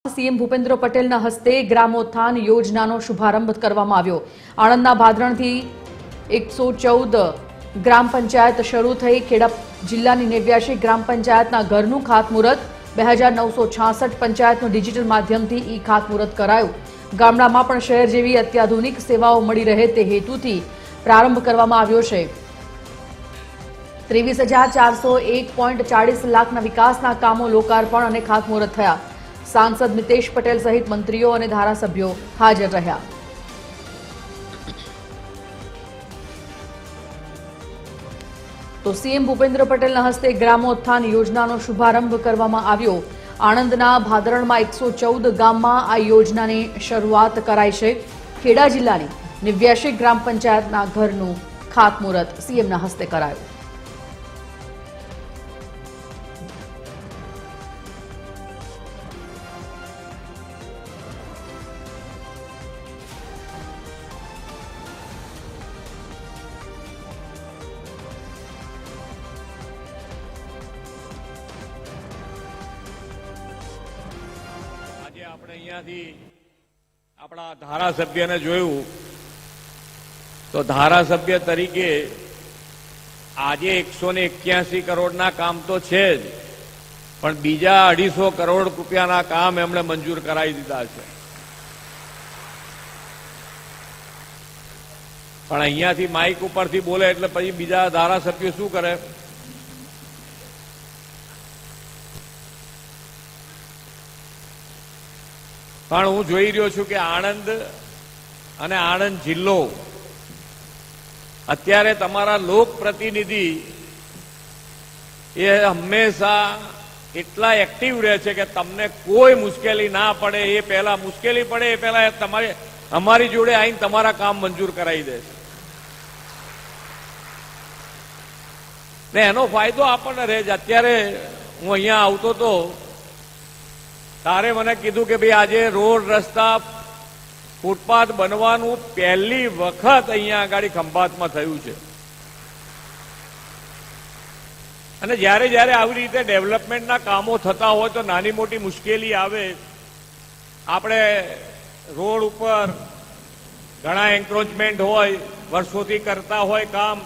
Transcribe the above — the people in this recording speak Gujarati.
સીએમ ભૂપેન્દ્ર પટેલના હસ્તે ગ્રામોત્થાન યોજનાનો શુભારંભ કરવામાં આવ્યો। આણંદના ભાદરણથી 114 ગ્રામ પંચાયત શરૂ થઈ। ખેડા જિલ્લાની 89 ગ્રામ પંચાયતના ઘરનું ખાતમુહૂર્ત 2966 પંચાયતનું ડિજિટલ માધ્યમથી ઈ ખાતમુહૂર્ત કરાયું। ગામડામાં પણ શહેર જેવી અત્યાધુનિક સેવાઓ મળી રહે તે હેતુથી પ્રારંભ કરવામાં આવ્યો છે। 23,401.40 લાખના વિકાસના કામો લોકાર્પણ અને ખાતમુહૂર્ત થયા। सांसद मितेश पटेल सहित मंत्रीओ और धारासभ्यों हाजर रहा। तो सीएम भूपेन्द्र पटेलना हस्ते ग्रामोत्थान योजनानो शुभारंभ करवामां आव्यो। आणंदना भादरणमां 114 गाममां आ योजनानी शरूआत कराई छे। खेड़ा जिल्लानी 89 ग्राम पंचायतना घरनुं खातमुहूर्त सीएमना हस्ते करायुं। આપણે અહીંયાથી આપણા ધારાસભ્યને જોયું તો ધારાસભ્ય તરીકે આજે 181 કરોડના કામ તો છે જ, પણ બીજા 250 કરોડ રૂપિયાના કામ એમણે મંજૂર કરાવી દીધા છે। પણ અહીંયાથી માઇક ઉપરથી બોલે એટલે પછી બીજા ધારાસભ્યો શું કરે? પણ હું જોઈ રહ્યો છું કે આણંદ અને આણંદ જિલ્લો અત્યારે તમારા લોકપ્રતિનિધિ એ હંમેશા એટલા એક્ટિવ રહે છે કે તમને કોઈ મુશ્કેલી ના પડે એ પહેલા, મુશ્કેલી પડે એ પહેલા તમારે અમારી જોડે આવીને તમારા કામ મંજૂર કરાવી દે છે ને એનો ફાયદો આપણને રહે છે। અત્યારે હું અહીંયા આવતો હતો તારે મને કીધું કે ભાઈ આજે રોડ રસ્તા ફૂટપાથ બનવાનું પહેલી વખત અહીંયા આગળ ખંભાતમાં થયું છે। અને જ્યારે જ્યારે આવી રીતે ડેવલપમેન્ટના કામો થતા હોય તો નાની મોટી મુશ્કેલી આવે। આપણે રોડ ઉપર ઘણા એન્ક્રોચમેન્ટ હોય, વર્ષોથી કરતા હોય કામ,